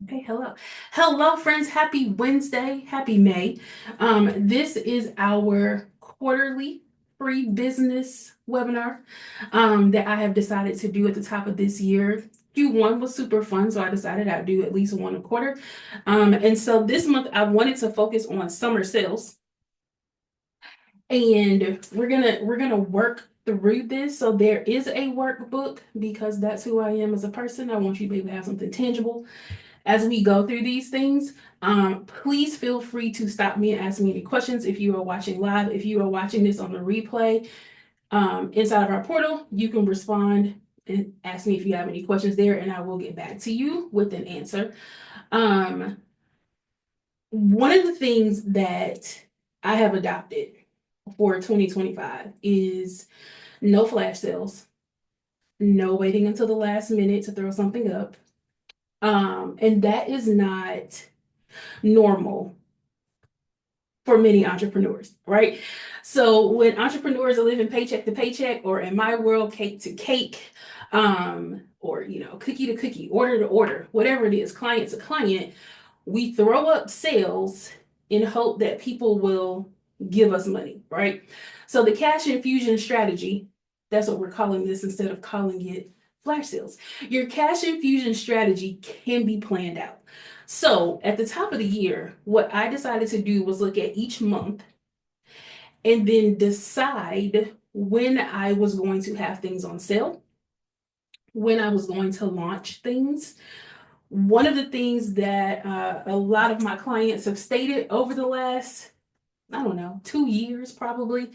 Okay, hello. Hello, friends. Happy Wednesday. Happy May. This is our quarterly free business webinar that I have decided to do at the top of this year. Q1 was super fun, so I decided I'd do at least one a quarter. And so this month I wanted to focus on summer sales, and we're gonna work through this. So there is a workbook because that's who I am as a person. I want you to be able to have something tangible as we go through these things. Please feel free to stop me and ask me any questions if you are watching live. If you are watching this on the replay inside of our portal, you can respond and ask me if you have any questions there, and I will get back to you with an answer. Um, One of the things that I have adopted for 2025 is no flash sales, no waiting until the last minute to throw something up. And that is not normal for many entrepreneurs, right? So when entrepreneurs are living paycheck to paycheck, or in my world, cake to cake, or cookie to cookie, order to order, whatever it is, client to client, we throw up sales in hope that people will give us money, right? So the cash infusion strategy, that's what we're calling this instead of calling it flash sales. Your cash infusion strategy can be planned out. So at the top of the year, what I decided to do was look at each month and then decide when I was going to have things on sale, when I was going to launch things. One of the things that a lot of my clients have stated over the last, I don't know, 2 years probably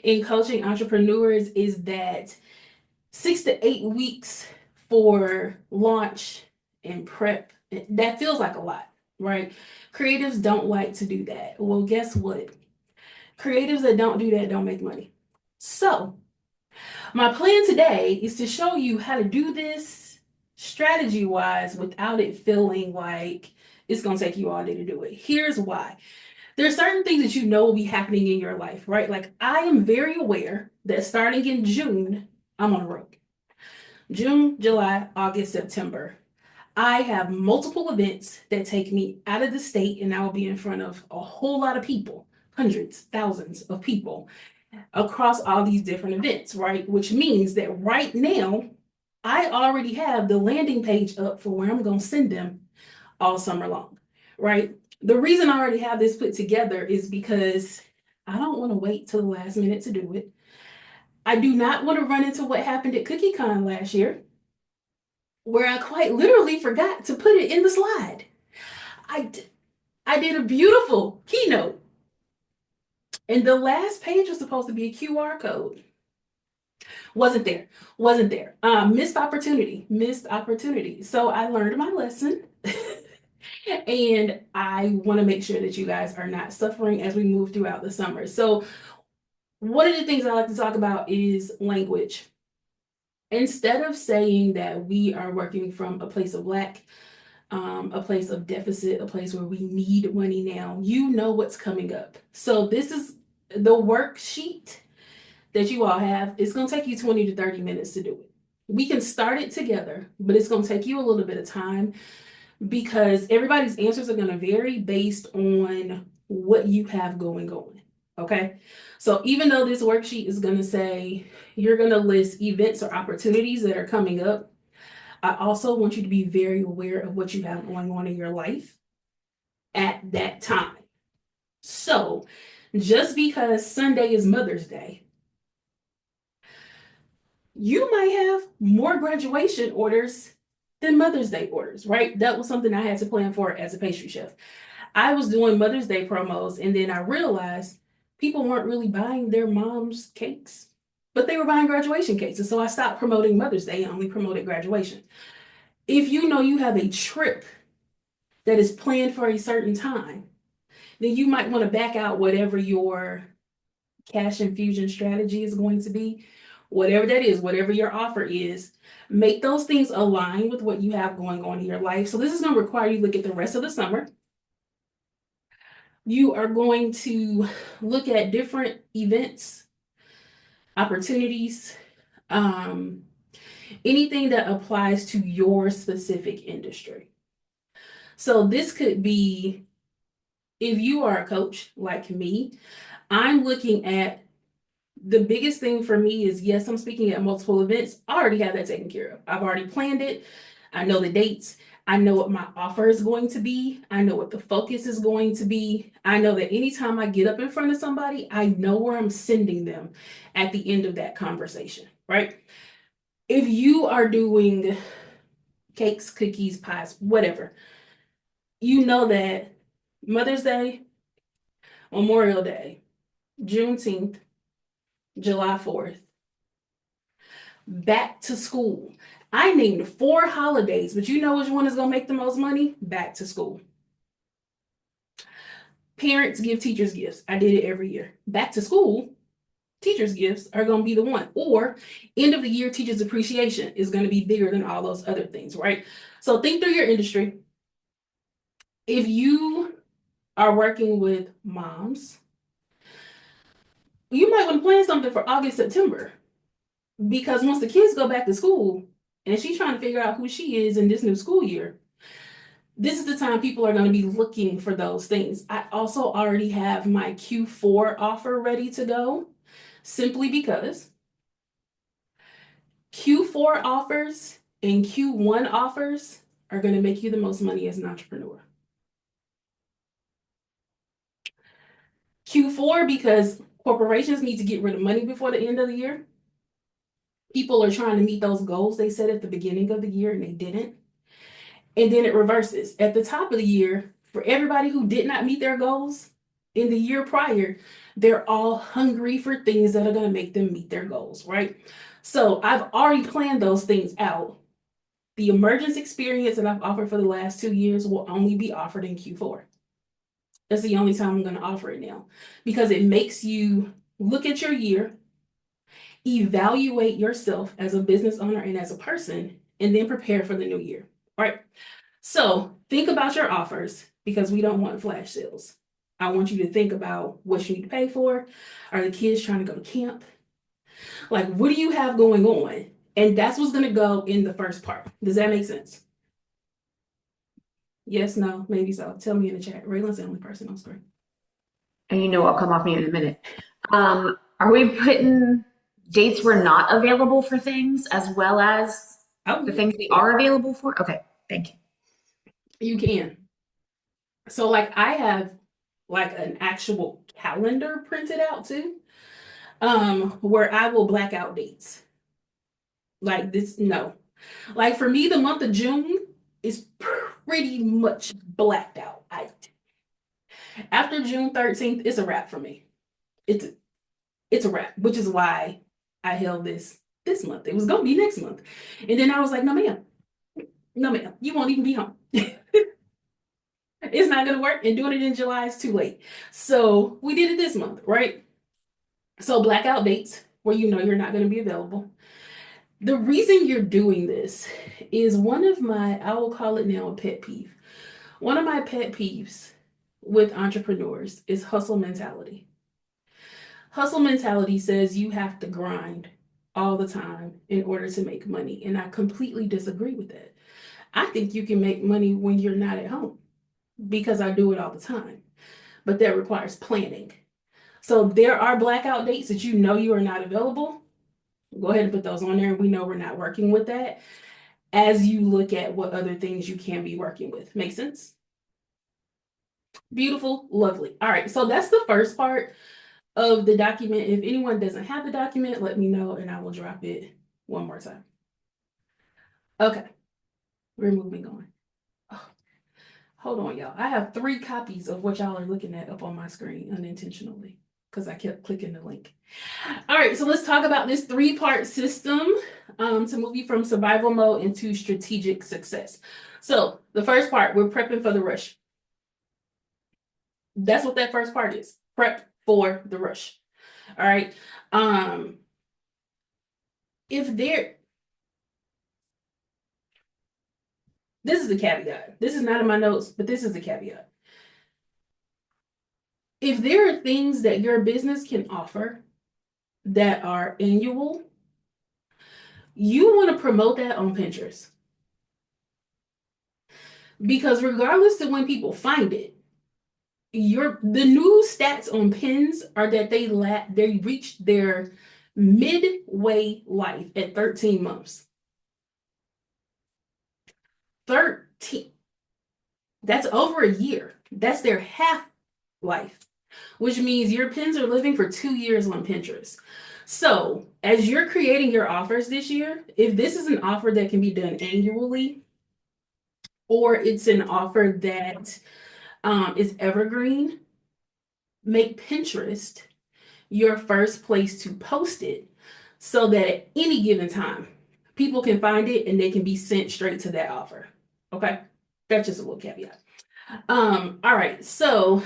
in coaching entrepreneurs is that 6 to 8 weeks for launch and prep, that feels like a lot, right? Creatives don't like to do that. Well, guess what? Creatives that don't do that don't make money. So, my plan today is to show you how to do this strategy wise without it feeling like it's going to take you all day to do it. Here's why. There are certain things that you know will be happening in your life, right? Like, I am very aware that starting in June, I'm on the road. June, July, August, September. I have multiple events that take me out of the state, and I will be in front of a whole lot of people, hundreds, thousands of people across all these different events, right? Which means that right now, I already have the landing page up for where I'm going to send them all summer long, right? The reason I already have this put together is because I don't want to wait till the last minute to do it. I do not want to run into what happened at CookieCon last year, where I quite literally forgot to put it in the slide. I, I did a beautiful keynote, and the last page was supposed to be a QR code. Wasn't there, wasn't there. Missed opportunity, missed opportunity. So I learned my lesson. And I want to make sure that you guys are not suffering as we move throughout the summer. So, one of the things I like to talk about is language. Instead of saying that we are working from a place of lack, a place of deficit, a place where we need money now, you know what's coming up. So, this is the worksheet that you all have. It's going to take you 20 to 30 minutes to do it. We can start it together, but it's going to take you a little bit of time because everybody's answers are going to vary based on what you have going on. Okay. So even though this worksheet is going to say you're going to list events or opportunities that are coming up, I also want you to be very aware of what you have going on in your life at that time. So just because Sunday is Mother's Day, you might have more graduation orders than Mother's Day orders, right? That was something I had to plan for as a pastry chef. I was doing Mother's Day promos, and then I realized people weren't really buying their mom's cakes, but they were buying graduation cakes. And so I stopped promoting Mother's Day and only promoted graduation. If you know you have a trip that is planned for a certain time, then you might want to back out whatever your cash infusion strategy is going to be, whatever that is, whatever your offer is. Make those things align with what you have going on in your life. So this is going to require you to look at the rest of the summer. You are going to look at different events, opportunities, um, anything that applies to your specific industry. So this could be, if you are a coach like me, I'm looking at, the biggest thing for me is, yes, I'm speaking at multiple events. I already have that taken care of. I've already planned it. I know the dates. I know what my offer is going to be. I know what the focus is going to be. I know that anytime I get up in front of somebody, I know where I'm sending them at the end of that conversation, right? If you are doing cakes, cookies, pies, whatever, you know that Mother's Day, Memorial Day, Juneteenth, July 4th, back to school. I named 4 holidays, but you know which one is going to make the most money? Back to school. Parents give teachers gifts. I did it every year. Back to school, teachers gifts are going to be the one. Or end of the year teachers appreciation is going to be bigger than all those other things, right? So think through your industry. If you are working with moms, you might want to plan something for August, September, because once the kids go back to school and she's trying to figure out who she is in this new school year, this is the time people are going to be looking for those things. I also already have my Q4 offer ready to go, simply because Q4 offers and Q1 offers are going to make you the most money as an entrepreneur. Q4, because corporations need to get rid of money before the end of the year. People are trying to meet those goals they set at the beginning of the year and they didn't. And then it reverses. At the top of the year, for everybody who did not meet their goals in the year prior, they're all hungry for things that are going to make them meet their goals, right? So I've already planned those things out. The emergence experience that I've offered for the last 2 years will only be offered in Q4. That's the only time I'm going to offer it now, because it makes you look at your year, evaluate yourself as a business owner and as a person, and then prepare for the new year, right? So think about your offers, because we don't want flash sales. I want you to think about what you need to pay for. Are the kids trying to go to camp? Like, what do you have going on? And that's what's going to go in the first part. Does that make sense? Yes, no, maybe so. Tell me in the chat. Raylan's the only person on screen. And you know I'll come off mute in a minute. Are we putting dates we're not available for things as well as Oh, the yeah. things we are available for? Okay, thank you. You can. So, like, I have like an actual calendar printed out too, where I will black out dates. Like this, no. Like for me, the month of June is pretty much blacked out. After June 13th, it's a wrap for me. It's it's a wrap, which is why I held this month. It was gonna be next month. And then I was like, no ma'am, no ma'am, you won't even be home. It's not gonna work, and doing it in July is too late. So we did it this month, right? So blackout dates where you know you're not gonna be available. The reason you're doing this is one of my, I will call it now a pet peeve. One of my pet peeves with entrepreneurs is hustle mentality. Hustle mentality says you have to grind all the time in order to make money. And I completely disagree with that. I think you can make money when you're not at home, because I do it all the time. But that requires planning. So there are blackout dates that you know you are not available. Go ahead and put those on there. We know we're not working with that as you look at what other things you can be working with. Make sense? Beautiful, lovely. All right, so that's the first part of the document. If anyone doesn't have the document, let me know and I will drop it one more time. Okay, we're moving on. Oh, hold on, y'all. I have 3 copies of what y'all are looking at up on my screen unintentionally because I kept clicking the link. All right, so let's talk about this 3-part system to move you from survival mode into strategic success. So the first part, we're prepping for the rush. That's what that first part is. Prep for the rush. All right. If there, this is a caveat. This is not in my notes, but this is a caveat. If there are things that your business can offer that are annual, you want to promote that on Pinterest. because regardless of when people find it, the new stats on pins are that they reached their midway life at 13 months. 13. That's over a year. That's their half life, which means your pins are living for 2 years on Pinterest. So, as you're creating your offers this year, if this is an offer that can be done annually, or it's an offer that is evergreen, make Pinterest your first place to post it so that at any given time, people can find it and they can be sent straight to that offer. Okay? That's just a little caveat. All right, so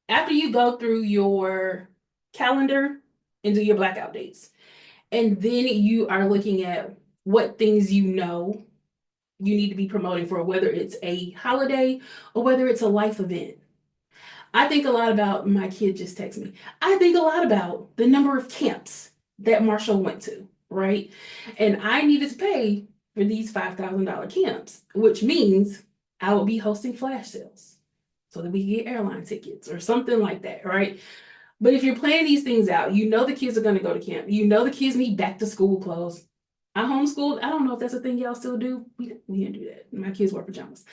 after you go through your calendar and do your blackout dates, and then you are looking at what things you know you need to be promoting for, whether it's a holiday or whether it's a life event. I think a lot about my kid just texted me. I think a lot about the number of camps that Marshall went to, right? And I needed to pay for these $5,000 camps, which means I will be hosting flash sales so that we can get airline tickets or something like that, right? But if you're planning these things out, you know the kids are going to go to camp. You know the kids need back to school clothes. I homeschooled. I don't know if that's a thing y'all still do. We didn't do that. My kids wear pajamas.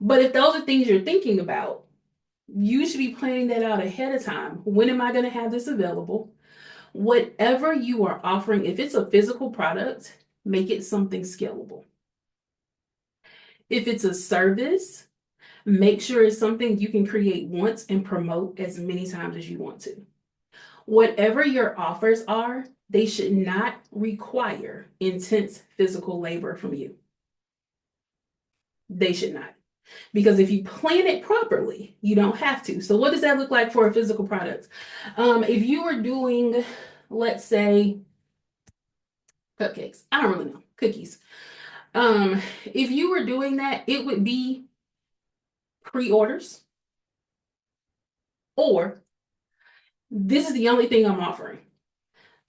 But if those are things you're thinking about, you should be planning that out ahead of time. When am I going to have this available? Whatever you are offering, if it's a physical product, make it something scalable. If it's a service, make sure it's something you can create once and promote as many times as you want to. Whatever your offers are, they should not require intense physical labor from you. They should not. Because if you plan it properly, you don't have to. So what does that look like for a physical product? If you were doing, let's say, cupcakes, I don't really know, cookies. If you were doing that, it would be pre-orders, or this is the only thing I'm offering.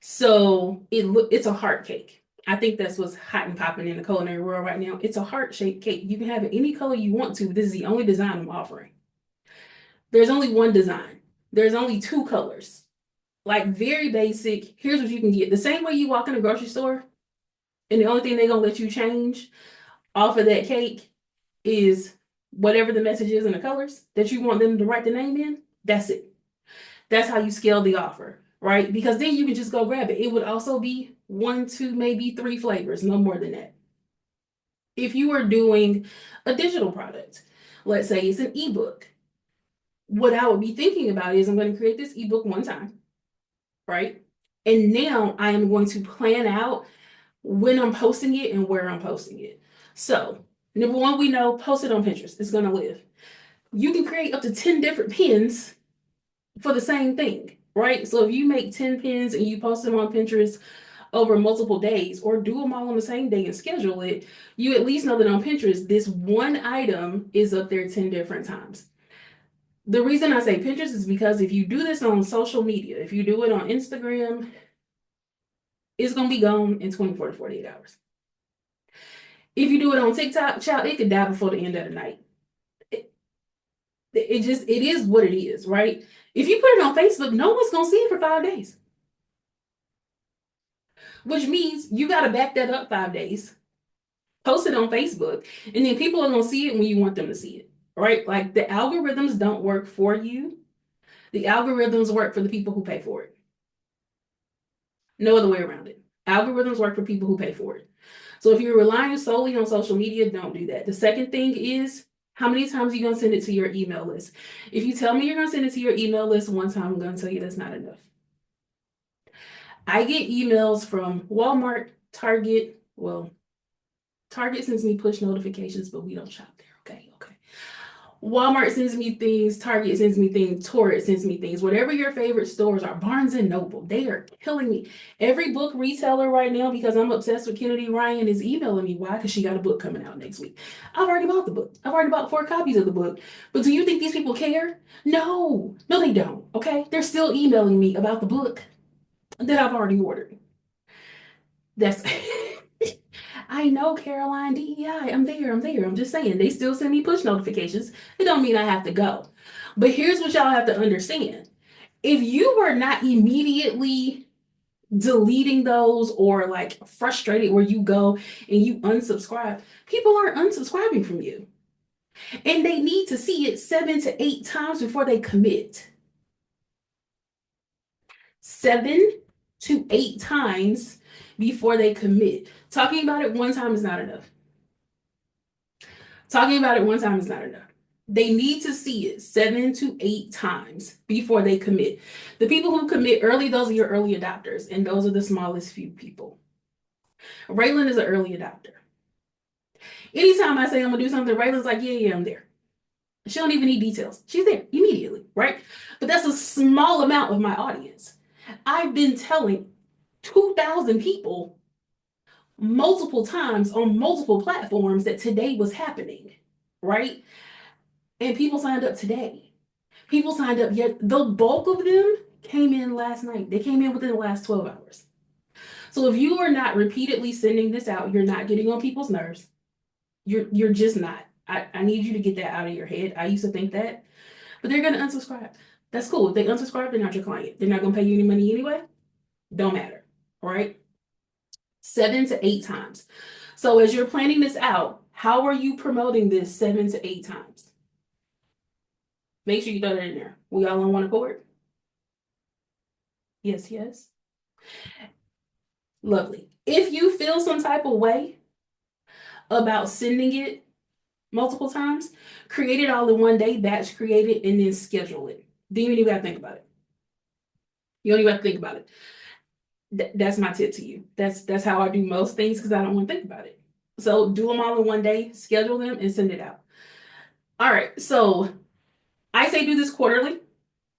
So it's a heart cake. I think that's what's hot and popping in the culinary world right now. It's a heart-shaped cake. You can have it any color you want to. This is the only design I'm offering. There's only one design. There's only two colors. Like very basic. Here's what you can get. The same way you walk in a grocery store, and the only thing they're gonna let you change off of that cake is whatever the message is in the colors that you want them to write the name in. That's it. That's how you scale the offer, right? Because then you can just go grab it. It would also be 1, 2, maybe 3 flavors, no more than that. If you are doing a digital product, let's say it's an ebook, what I would be thinking about is I'm going to create this ebook one time, right? And now I am going to plan out when I'm posting it and where I'm posting it. So, number one, we know post it on Pinterest. It's going to live. You can create up to 10 different pins for the same thing, right? So if you make 10 pins and you post them on Pinterest over multiple days, or do them all on the same day and schedule it, you at least know that on Pinterest, this one item is up there 10 different times. The reason I say Pinterest is because if you do this on social media, if you do it on Instagram, it's going to be gone in 24 to 48 hours. If you do it on TikTok, child, it could die before the end of the night. It is what it is, right? If you put it on Facebook, no one's going to see it for 5 days. Which means you got to back that up 5 days, post it on Facebook, and then people are going to see it when you want them to see it, right? Like the algorithms don't work for you. The algorithms work for the people who pay for it. No other way around it. Algorithms work for people who pay for it. So if you're relying solely on social media, don't do that. The second thing is, how many times are you going to send it to your email list? If you tell me you're going to send it to your email list one time, I'm going to tell you that's not enough. I get emails from Walmart, Target. Well, Target sends me push notifications, but we don't shop there. Okay. Walmart sends me things, Target sends me things, Torrid sends me things. Whatever your favorite stores are, Barnes and Noble, they are killing me. Every book retailer right now, because I'm obsessed with Kennedy Ryan, is emailing me. Why? Because she got a book coming out next week. I've already bought the book. I've already bought 4 copies of the book. But do you think these people care? No, they don't. Okay, they're still emailing me about the book that I've already ordered. That's I know, Caroline, DEI, I'm there, I'm there. I'm just saying, they still send me push notifications. It don't mean I have to go. But here's what y'all have to understand. If you were not immediately deleting those or like frustrated where you go and you unsubscribe, people aren't unsubscribing from you. And they need to see it 7 to 8 times before they commit. 7 to 8 times before they commit. Talking about it one time is not enough. Talking about it one time is not enough. They need to see it 7 to 8 times before they commit. The people who commit early, those are your early adopters, and those are the smallest few people. Raylan is an early adopter. Anytime I say I'm gonna do something, Raylan's like, yeah, I'm there. She don't even need details. She's there immediately, right? But that's a small amount of my audience. I've been telling 2,000 people multiple times on multiple platforms that today was happening, right? And people signed up today. People signed up yet. The bulk of them came in last night. They came in within the last 12 hours. So if you are not repeatedly sending this out, you're not getting on people's nerves. You're just not. I need you to get that out of your head. I used to think that, but they're gonna unsubscribe. That's cool. If they unsubscribe, they're not your client. They're not gonna pay you any money anyway. Don't matter. All right. 7 to 8 times. So as you're planning this out, how are you promoting this 7 to 8 times? Make sure you throw that in there. We all on one accord? Yes, yes. Lovely. If you feel some type of way about sending it multiple times, create it all in one day, batch create it, and then schedule it. Then you don't even have to think about it. You don't even have to think about it. That's my tip to you. That's how I do most things because I don't want to think about it. So do them all in one day, schedule them, and send it out. All right. So I say do this quarterly.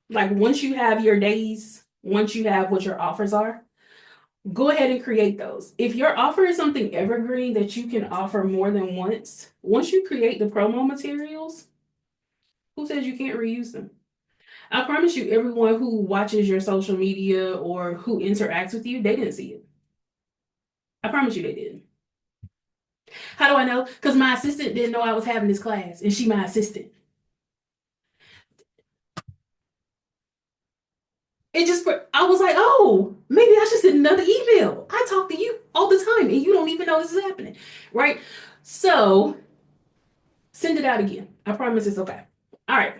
Like once you have your days, once you have what your offers are, go ahead and create those. If your offer is something evergreen that you can offer more than once you create the promo materials, who says you can't reuse them? I promise you, everyone who watches your social media or who interacts with you, they didn't see it. I promise you they didn't. How do I know? Because my assistant didn't know I was having this class, and she my assistant. It just, I was like, oh, maybe I should send another email. I talk to you all the time, and you don't even know this is happening, right? So send it out again. I promise it's okay. All right.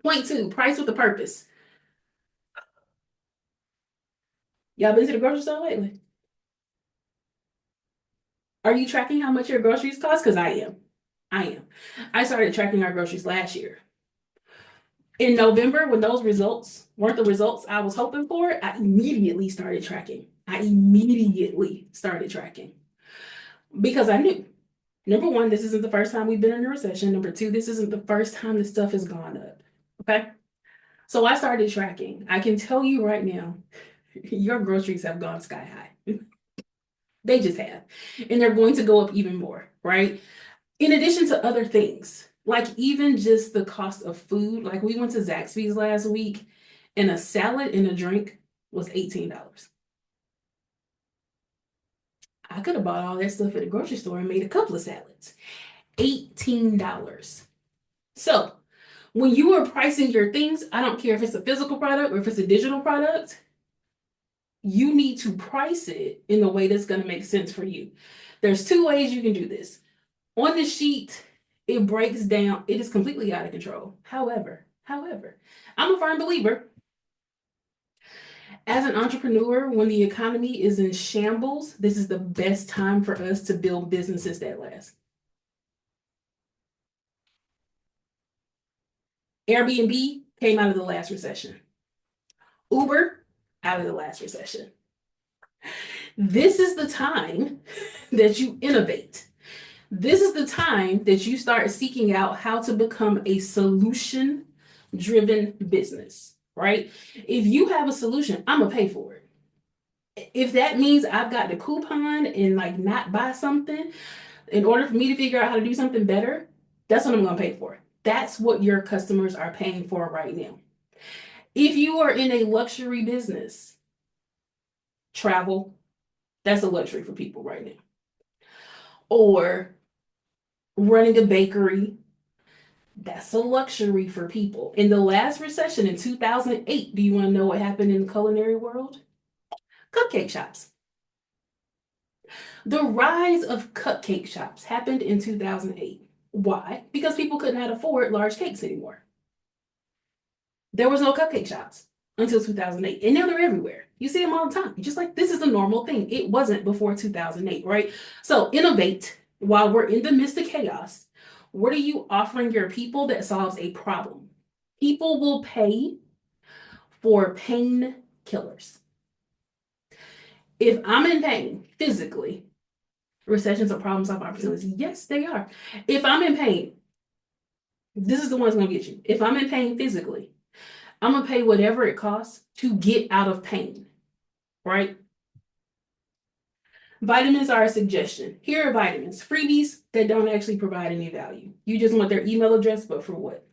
Point 2, price with a purpose. Y'all been to the grocery store lately? Are you tracking how much your groceries cost? Because I am. I am. I started tracking our groceries last year. In November, when those results weren't the results I was hoping for, I immediately started tracking. Because I knew. Number one, this isn't the first time we've been in a recession. Number two, this isn't the first time this stuff has gone up. Okay. So I started tracking. I can tell you right now, your groceries have gone sky high. They just have. And they're going to go up even more, right? In addition to other things, like even just the cost of food. Like we went to Zaxby's last week and a salad and a drink was $18. I could have bought all that stuff at the grocery store and made a couple of salads. $18. So when you are pricing your things, I don't care if it's a physical product or if it's a digital product, you need to price it in a way that's going to make sense for you. There's 2 ways you can do this. On the sheet, it breaks down, it is completely out of control. However, I'm a firm believer as an entrepreneur, when the economy is in shambles, this is the best time for us to build businesses that last. Airbnb came out of the last recession. Uber out of the last recession. This is the time that you innovate. This is the time that you start seeking out how to become a solution driven business, right? If you have a solution, I'm gonna pay for it. If that means I've got the coupon and like not buy something in order for me to figure out how to do something better, that's what I'm gonna pay for. That's what your customers are paying for right now. If you are in a luxury business, travel, that's a luxury for people right now. or running a bakery. That's a luxury for people. In the last recession in 2008, do you want to know what happened in the culinary world? Cupcake shops. The rise of cupcake shops happened in 2008. Why? Because people could not afford large cakes anymore. There was no cupcake shops until 2008, and now they're everywhere. You see them all the time. Just like this is a normal thing. It wasn't before 2008, right? So innovate while we're in the midst of chaos. What are you offering your people that solves a problem? People will pay for pain killers. If I'm in pain physically, recessions are problem solving opportunities. Yes, they are. If I'm in pain, this is the one that's gonna get you. If I'm in pain physically, I'm gonna pay whatever it costs to get out of pain, right? Vitamins are a suggestion. Here are vitamins, freebies that don't actually provide any value. You just want their email address, but for what?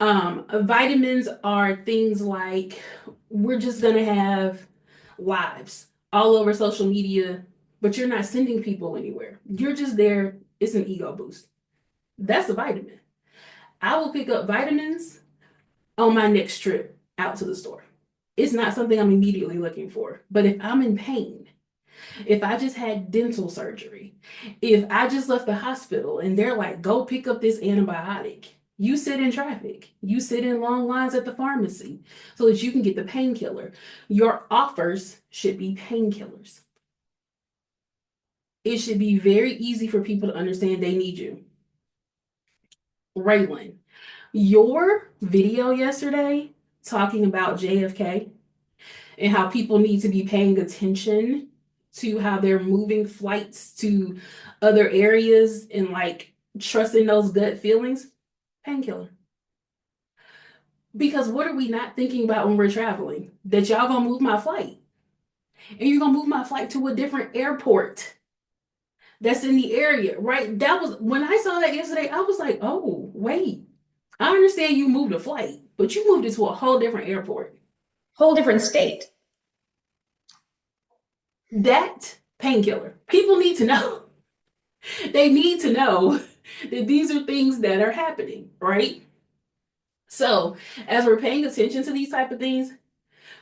Vitamins are things like we're just gonna have lives all over social media, but you're not sending people anywhere. You're just there. It's an ego boost. That's a vitamin. I will pick up vitamins on my next trip out to the store. It's not something I'm immediately looking for. But if I'm in pain, if I just had dental surgery, if I just left the hospital and they're like, go pick up this antibiotic, you sit in traffic, you sit in long lines at the pharmacy so that you can get the painkiller. Your offers should be painkillers. It should be very easy for people to understand they need you. Raylan, your video yesterday talking about JFK and how people need to be paying attention to how they're moving flights to other areas and like trusting those gut feelings, painkiller. Because what are we not thinking about when we're traveling? That y'all gonna move my flight and you're gonna move my flight to a different airport that's in the area, right? That was when I saw that yesterday, I was like, oh, wait, I understand you moved a flight, but you moved it to a whole different airport. Whole different state. That painkiller. People need to know. They need to know that these are things that are happening, right? So, as we're paying attention to these type of things,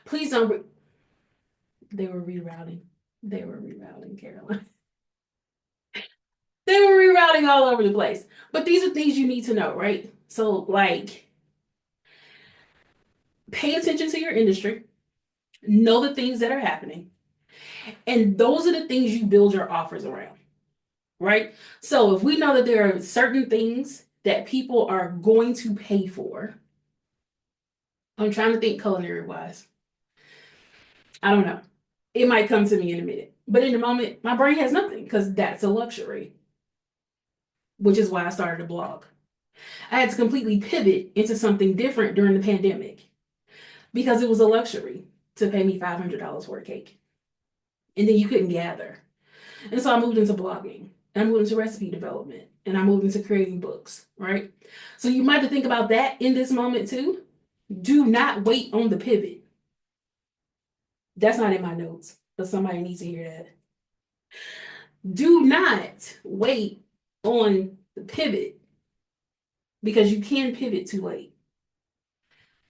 please don't. They were rerouting. They were rerouting, Caroline. They were rerouting all over the place. But these are things you need to know, right? So, like, pay attention to your industry, know the things that are happening, and those are the things you build your offers around, right? So, if we know that there are certain things that people are going to pay for, I'm trying to think culinary wise. I don't know. It might come to me in a minute. But in the moment, my brain has nothing because that's a luxury, which is why I started a blog. I had to completely pivot into something different during the pandemic because it was a luxury to pay me $500 for a cake. And then you couldn't gather. And so I moved into blogging. And I moved into recipe development. And I moved into creating books, right? So you might have to think about that in this moment too. Do not wait on the pivot. That's not in my notes, but somebody needs to hear that. Do not wait on the pivot because you can pivot too late.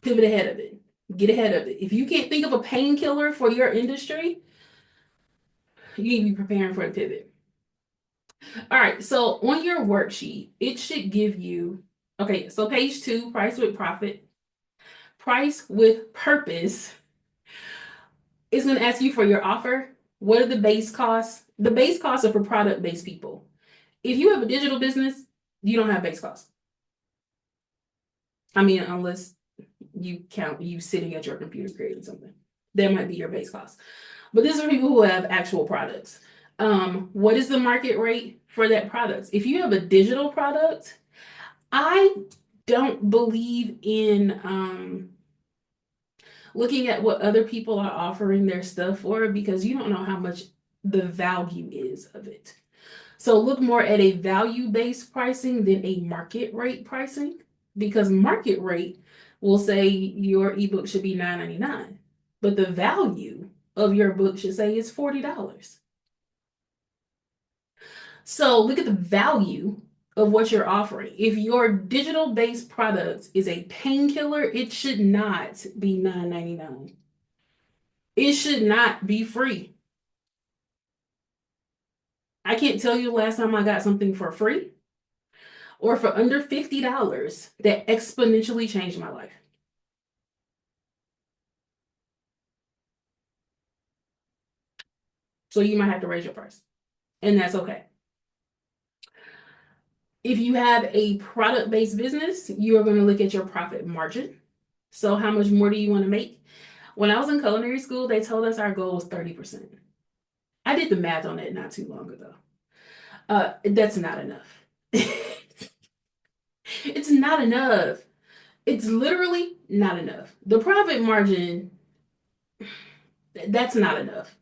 Pivot ahead of it. Get ahead of it. If you can't think of a painkiller for your industry, you need to be preparing for a pivot. All right, so on your worksheet, it should give you, okay, so page 2, price with profit. Price with purpose is going to ask you for your offer. What are the base costs? The base costs are for product-based people. If you have a digital business, you don't have base costs. I mean, unless you count you sitting at your computer creating something. That might be your base cost. But these are people who have actual products. What is the market rate for that product? If you have a digital product, I don't believe in looking at what other people are offering their stuff for because you don't know how much the value is of it. So look more at a value-based pricing than a market rate pricing because market rate will say your ebook should be $9.99, but the value of your book should say it's $40. So look at the value of what you're offering. If your digital based product is a painkiller, it should not be $9.99. It should not be free. I can't tell you the last time I got something for free or for under $50 that exponentially changed my life. So you might have to raise your price, and that's okay. If you have a product based business, you are going to look at your profit margin. So, how much more do you want to make? When I was in culinary school, they told us our goal was 30%. I did the math on it not too long ago. That's not enough. It's not enough. It's literally not enough. The profit margin, that's not enough,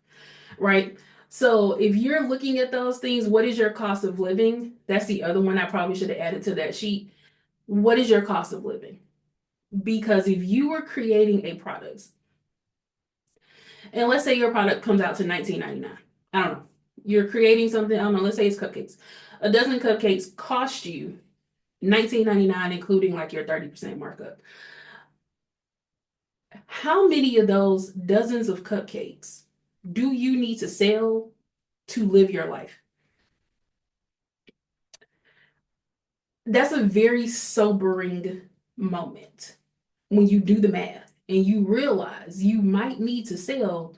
right? So if you're looking at those things, what is your cost of living? That's the other one I probably should have added to that sheet. What is your cost of living? Because if you were creating a product, and let's say your product comes out to $19.99, I don't know, you're creating something, I don't know, let's say it's cupcakes. A dozen cupcakes cost you $19.99, including like your 30% markup. How many of those dozens of cupcakes do you need to sell to live your life? That's a very sobering moment when you do the math and you realize you might need to sell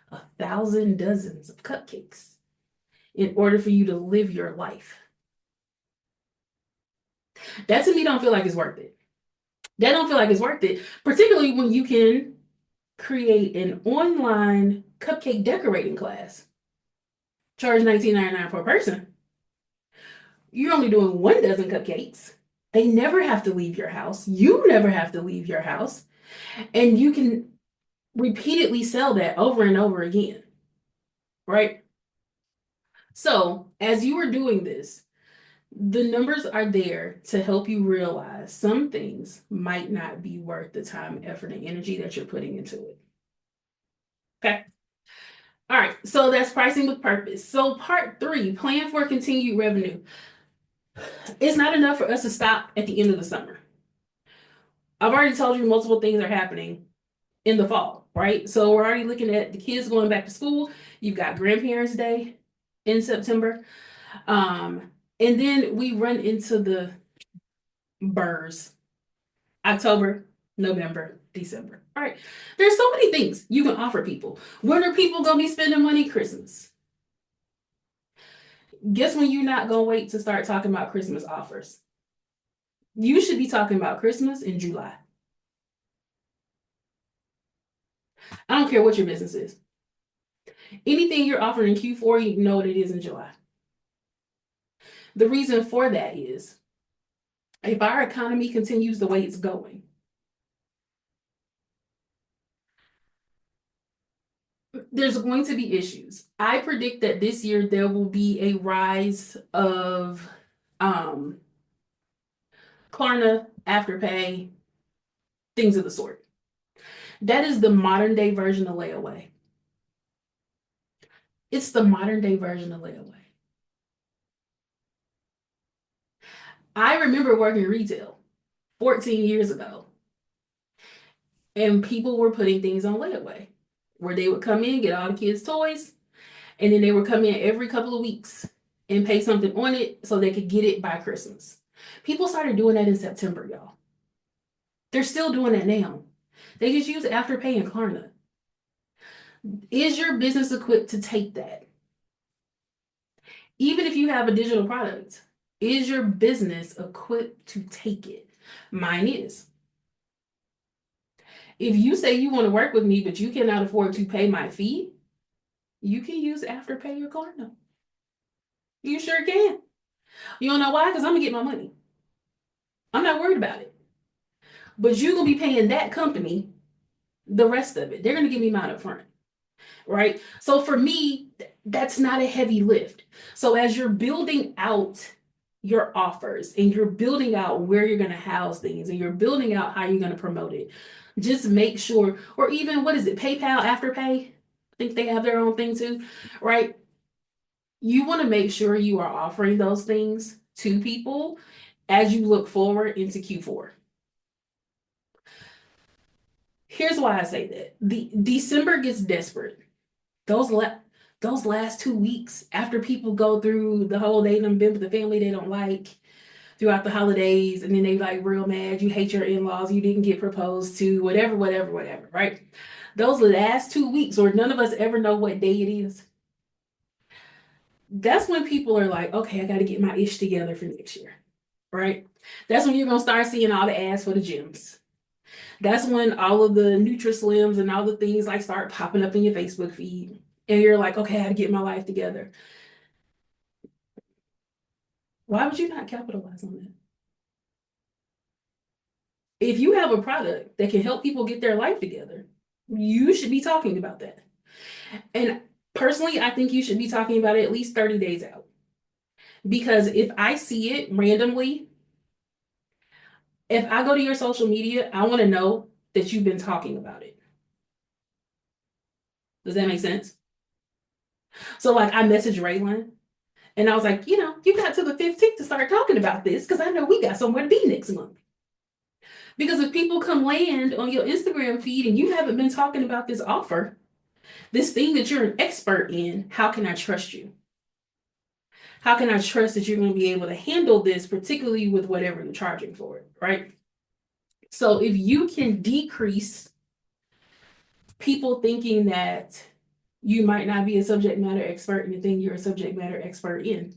1,000 dozens of cupcakes in order for you to live your life. That to me don't feel like it's worth it. That don't feel like it's worth it, particularly when you can create an online cupcake decorating class, charge $19.99 per person. You're only doing 1 dozen cupcakes. They never have to leave your house. You never have to leave your house. And you can repeatedly sell that over and over again, right? So, as you are doing this, the numbers are there to help you realize some things might not be worth the time, effort, and energy that you're putting into it. Okay. All right. So that's pricing with purpose. So part 3, plan for continued revenue. It's not enough for us to stop at the end of the summer. I've already told you multiple things are happening in the fall, right? So we're already looking at the kids going back to school. You've got Grandparents' Day in September. And then we run into the burrs, October, November, December. All right. There's so many things you can offer people. When are people going to be spending money? Christmas. Guess when you're not going to wait to start talking about Christmas offers? You should be talking about Christmas in July. I don't care what your business is. Anything you're offering in Q4, you know what it is in July. The reason for that is if our economy continues the way it's going, there's going to be issues. I predict that this year there will be a rise of Klarna, Afterpay, things of the sort. That is the modern day version of layaway. It's the modern day version of layaway. I remember working retail 14 years ago, and people were putting things on layaway where they would come in, get all the kids' toys, and then they would come in every couple of weeks and pay something on it so they could get it by Christmas. People started doing that in September, y'all. They're still doing that now. They just use Afterpay and Klarna. Is your business equipped to take that? Even if you have a digital product, is your business equipped to take it? Mine is. If you say you want to work with me, but you cannot afford to pay my fee, you can use Afterpay or Klarna. You sure can. You don't know why? Because I'm going to get my money. I'm not worried about it. But you're going to be paying that company the rest of it. They're going to give me mine up front. Right? So for me, that's not a heavy lift. So as you're building out your offers and you're building out where you're going to house things and you're building out how you're going to promote it, just make sure, or even what is it, PayPal, Afterpay? I think they have their own thing too, right? You want to make sure you are offering those things to people as you look forward into Q4. Here's why I say that. The December gets desperate. Those those last 2 weeks after people go through the whole they done been with the family they don't like throughout the holidays, and then they like real mad, you hate your in-laws, you didn't get proposed to, whatever, whatever, whatever, right? Those last 2 weeks, or none of us ever know what day it is. That's when people are like, okay, I got to get my ish together for next year, right? That's when you're gonna start seeing all the ads for the gyms. That's when all of the Nutri-Slims and all the things like start popping up in your Facebook feed. And you're like, okay, I gotta get my life together. Why would you not capitalize on that? If you have a product that can help people get their life together, you should be talking about that. And personally, I think you should be talking about it at least 30 days out. Because if I see it randomly, if I go to your social media, I want to know that you've been talking about it. Does that make sense? So, like, I messaged Raylan and I was like, you got to the 15th to start talking about this because I know we got somewhere to be next month. Because if people come land on your Instagram feed and you haven't been talking about this offer, this thing that you're an expert in, how can I trust you? How can I trust that you're going to be able to handle this, particularly with whatever you're charging for it, right? So if you can decrease people thinking that you might not be a subject matter expert in the thing you're a subject matter expert in.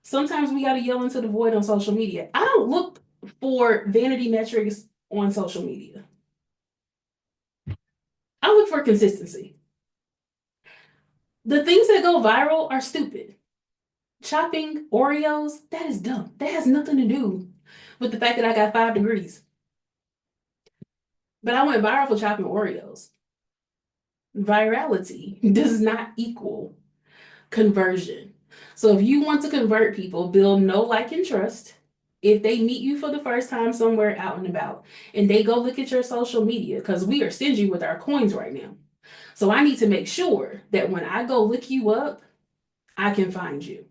Sometimes we got to yell into the void on social media. I don't look for vanity metrics on social media. I look for consistency. The things that go viral are stupid. Chopping Oreos, that is dumb. That has nothing to do with the fact that I got 5 degrees. But I went viral for chopping Oreos. Virality does not equal conversion. So if you want to convert people, build know, like, and trust. If they meet you for the first time somewhere out and about and they go look at your social media, because we are stingy with our coins right now. So I need to make sure that when I go look you up, I can find you.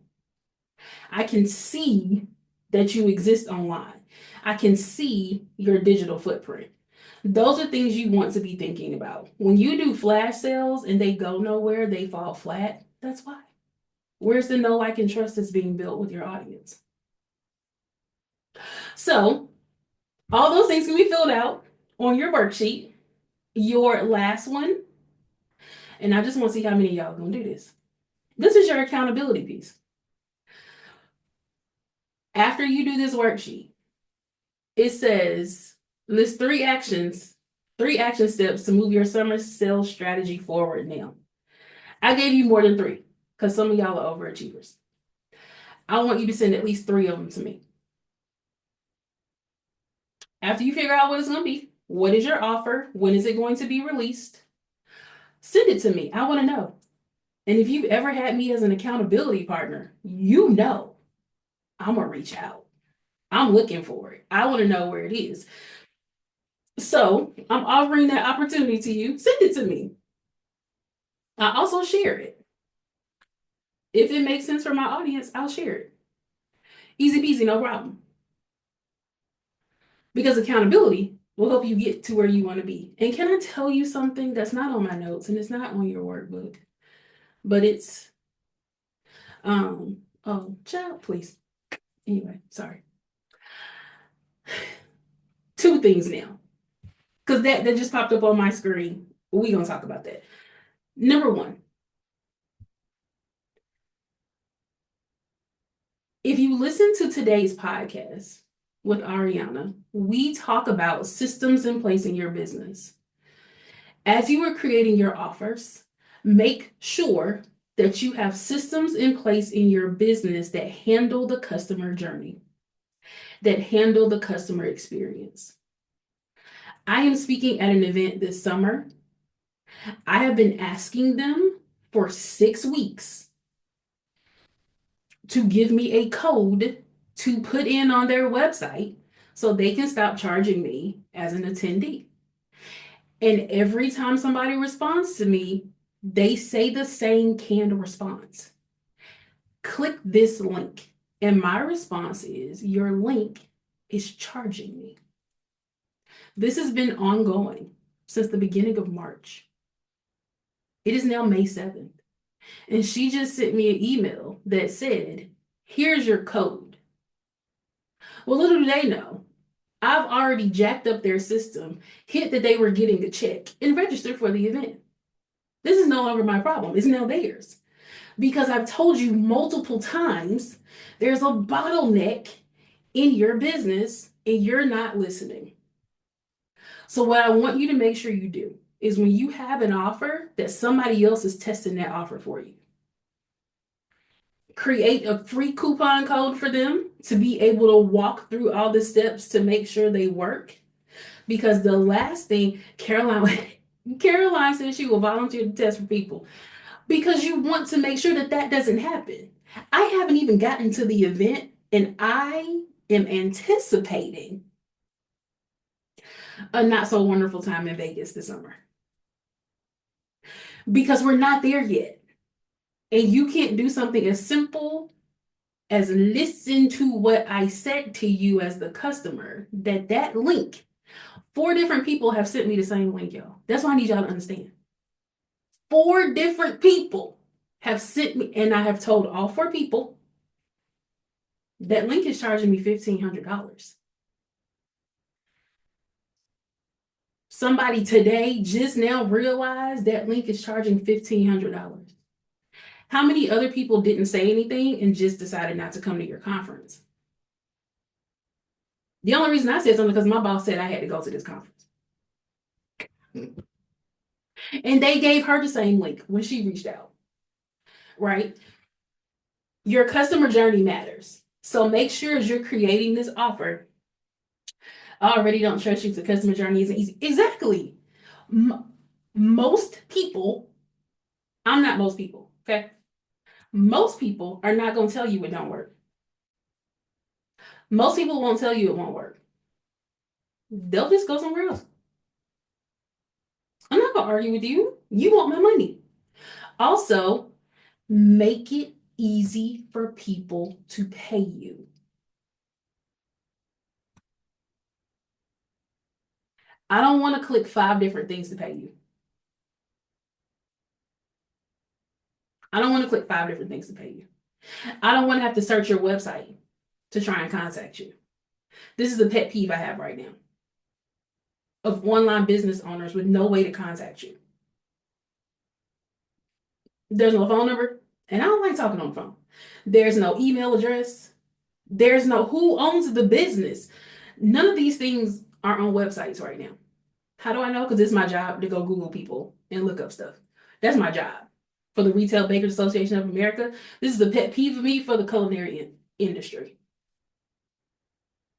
I can see that you exist online. I can see your digital footprint. Those are things you want to be thinking about. When you do flash sales and they go nowhere, they fall flat. That's why. Where's the know, like, and trust that's being built with your audience? So, all those things can be filled out on your worksheet. Your last one, and I just want to see how many of y'all are going to do this. This is your accountability piece. After you do this worksheet, it says list 3 action steps to move your summer sales strategy forward now. I gave you more than 3 because some of y'all are overachievers. I want you to send at least 3 of them to me. After you figure out what it's going to be, what is your offer? When is it going to be released? Send it to me. I want to know. And if you've ever had me as an accountability partner, you know I'm going to reach out. I'm looking for it. I want to know where it is. So I'm offering that opportunity to you. Send it to me. I also share it. If it makes sense for my audience, I'll share it. Easy peasy, no problem. Because accountability will help you get to where you want to be. And can I tell you something that's not on my notes and it's not on your workbook, but it's, oh, child, please. Anyway, sorry. 2 things now. Because that just popped up on my screen. We're going to talk about that. Number 1, if you listen to today's podcast with Ariana, we talk about systems in place in your business. As you are creating your offers, make sure that you have systems in place in your business that handle the customer journey, that handle the customer experience. I am speaking at an event this summer. I have been asking them for 6 weeks to give me a code to put in on their website so they can stop charging me as an attendee. And every time somebody responds to me, they say the same canned response. Click this link. And my response is, your link is charging me. This has been ongoing since the beginning of March. It is now May 7th. And she just sent me an email that said, here's your code. Well, little do they know, I've already jacked up their system, hit that they were getting a check, and registered for the event. This is no longer my problem. It's now theirs. Because I've told you multiple times there's a bottleneck in your business and you're not listening. So, what I want you to make sure you do is when you have an offer that somebody else is testing that offer for you, create a free coupon code for them to be able to walk through all the steps to make sure they work. Because the last thing, Caroline said she will volunteer to test for people because you want to make sure that that doesn't happen. I haven't even gotten to the event and I am anticipating a not so wonderful time in Vegas this summer because we're not there yet. And you can't do something as simple as listen to what I said to you as the customer, that link. 4 different people have sent me the same link, y'all. That's why I need y'all to understand. 4 different people have sent me, and I have told all 4 people that link is charging me $1,500. Somebody today just now realized that link is charging $1,500. How many other people didn't say anything and just decided not to come to your conference? The only reason I said something because my boss said I had to go to this conference. And they gave her the same link when she reached out, right? Your customer journey matters. So make sure as you're creating this offer, I already don't trust you. The customer journey isn't easy. Exactly. Most people, I'm not most people, okay? Most people are not going to tell you it don't work. Most people won't tell you it won't work. They'll just go somewhere else. I'm not going to argue with you. You want my money. Also, make it easy for people to pay you. I don't want to click 5 different things to pay you. I don't want to click 5 different things to pay you. I don't want to have to search your website to try and contact you. This is a pet peeve I have right now of online business owners with no way to contact you. There's no phone number, and I don't like talking on the phone. There's no email address. There's no who owns the business. None of these things are on websites right now. How do I know? Because it's my job to go Google people and look up stuff. That's my job. For the Retail Bakers Association of America, this is a pet peeve of me for the culinary industry.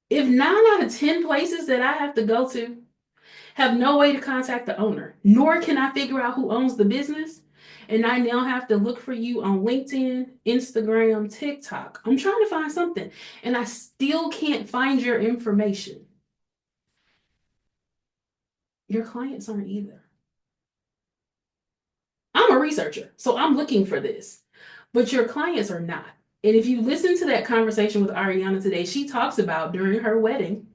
If 9 out of 10 places that I have to go to have no way to contact the owner, nor can I figure out who owns the business, and I now have to look for you on LinkedIn, Instagram, TikTok. I'm trying to find something, and I still can't find your information. Your clients aren't either. I'm a researcher, so I'm looking for this, but your clients are not. And if you listen to that conversation with Ariana today, she talks about during her wedding,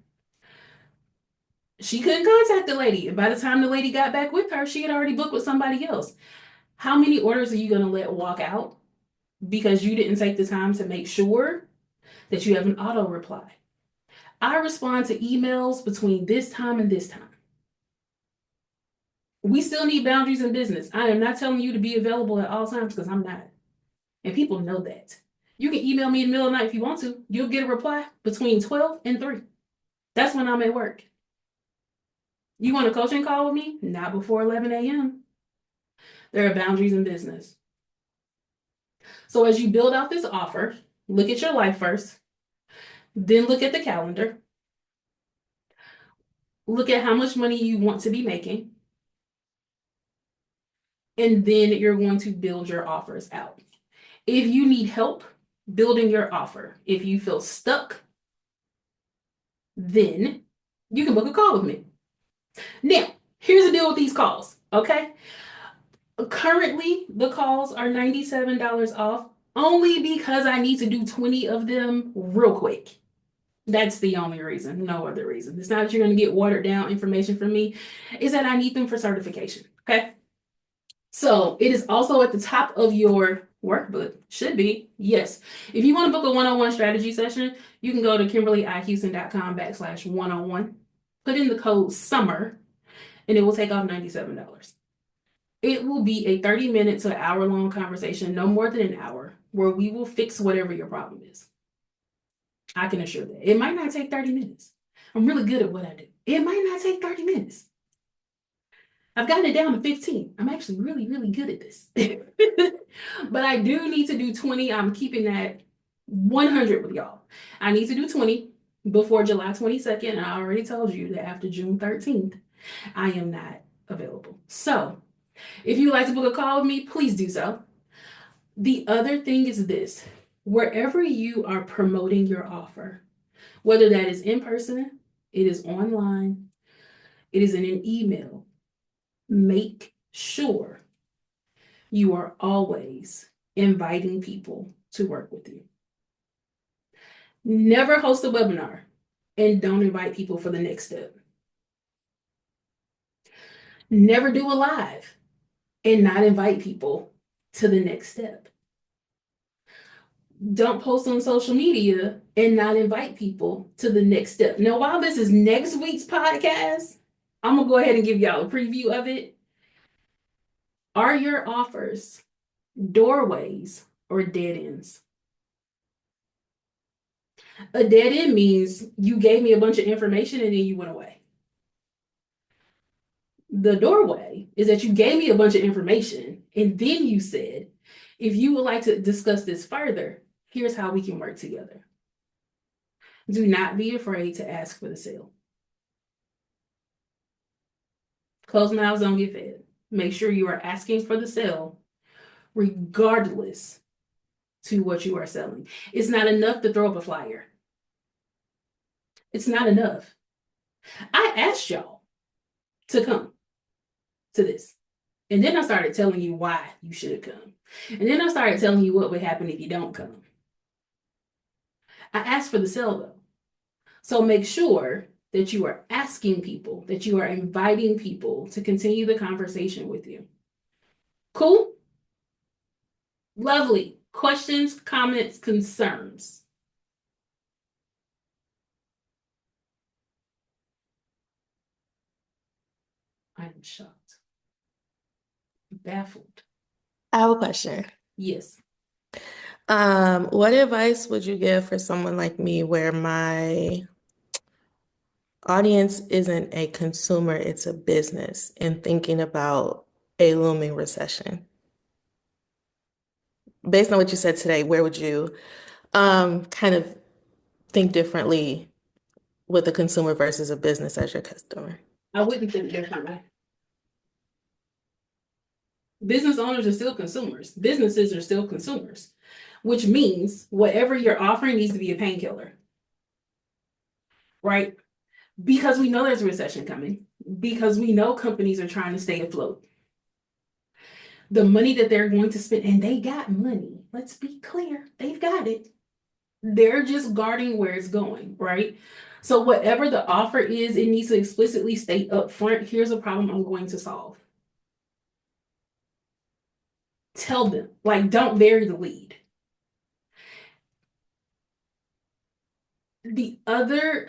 she couldn't contact the lady. And by the time the lady got back with her, she had already booked with somebody else. How many orders are you going to let walk out because you didn't take the time to make sure that you have an auto reply? I respond to emails between this time and this time. We still need boundaries in business. I am not telling you to be available at all times because I'm not. And people know that. You can email me in the middle of the night if you want to. You'll get a reply between 12 and 3. That's when I'm at work. You want a coaching call with me? Not before 11 a.m. There are boundaries in business. So as you build out this offer, look at your life first. Then look at the calendar. Look at how much money you want to be making. And then you're going to build your offers out. If you need help building your offer, if you feel stuck, then you can book a call with me. Now, here's the deal with these calls, okay? Currently, the calls are $97 off Only because I need to do 20 of them real quick. That's the only reason, no other reason. It's not that you're going to get watered down information from me, is that I need them for certification. Okay. So it is also at the top of your workbook. Should be. Yes. If you want to book a one-on-one strategy session, you can go to KimberlyIHouston.com/101. Put in the code SUMMER and it will take off $97. It will be a 30-minute to an hour-long conversation, no more than an hour, where we will fix whatever your problem is. I can assure that. It might not take 30 minutes. I'm really good at what I do. It might not take 30 minutes. I've gotten it down to 15. I'm actually really, really good at this. But I do need to do 20. I'm keeping that 100 with y'all. I need to do 20 before July 22nd. And I already told you that after June 13th, I am not available. So if you'd like to book a call with me, please do so. The other thing is this: wherever you are promoting your offer, whether that is in person, it is online, it is in an email, make sure you are always inviting people to work with you. Never host a webinar and don't invite people for the next step. Never do a live and not invite people to the next step. Don't post on social media and not invite people to the next step. Now, while this is next week's podcast, I'm going to go ahead and give y'all a preview of it. Are your offers doorways or dead ends? A dead end means you gave me a bunch of information and then you went away. The doorway is that you gave me a bunch of information and then you said, if you would like to discuss this further, here's how we can work together. Do not be afraid to ask for the sale. Closed mouths don't get fed. Make sure you are asking for the sale regardless to what you are selling. It's not enough to throw up a flyer. It's not enough. I asked y'all to come to this. And then I started telling you why you should come. And then I started telling you what would happen if you don't come. I asked for the sale though. So make sure that you are asking people, that you are inviting people to continue the conversation with you. Cool? Lovely. Questions, comments, concerns? I am shocked. Baffled. I have a question. Yes. What advice would you give for someone like me where my audience isn't a consumer, it's a business, and thinking about a looming recession? Based on what you said today, where would you kind of think differently with a consumer versus a business as your customer? I wouldn't think differently. Business owners are still consumers. Businesses are still consumers, which means whatever you're offering needs to be a painkiller, right? Because we know there's a recession coming, because we know companies are trying to stay afloat. The money that they're going to spend, and they got money. Let's be clear, they've got it. They're just guarding where it's going, right? So whatever the offer is, it needs to explicitly state up front, here's a problem I'm going to solve. Tell them, like, don't bury the lead. The other,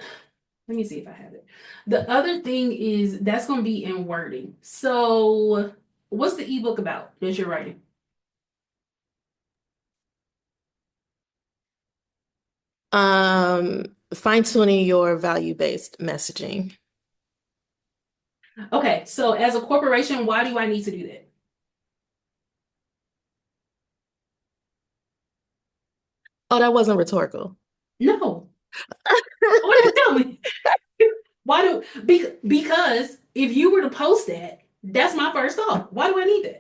let me see if I have it. The other thing is that's going to be in wording. So what's the ebook about that you're writing? Fine-tuning your value-based messaging. Okay, so as a corporation, why do I need to do that? Oh, that wasn't rhetorical. No. What are you telling me? Why because if you were to post that, that's my first thought. Why do I need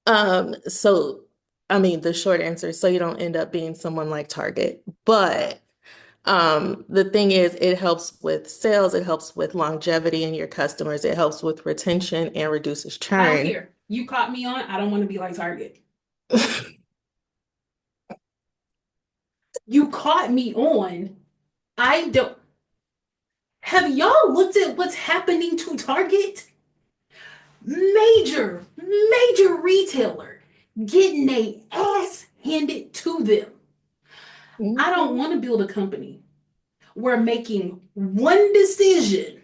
that? So I mean, the short answer is so you don't end up being someone like Target. But the thing is, it helps with sales, it helps with longevity in your customers, it helps with retention and reduces I don't churn. care. You caught me on, I don't want to be like Target. You caught me on, I don't. Have y'all looked at what's happening to Target? Major retailer getting a ass handed to them. I don't Mhm. want to build a company where making one decision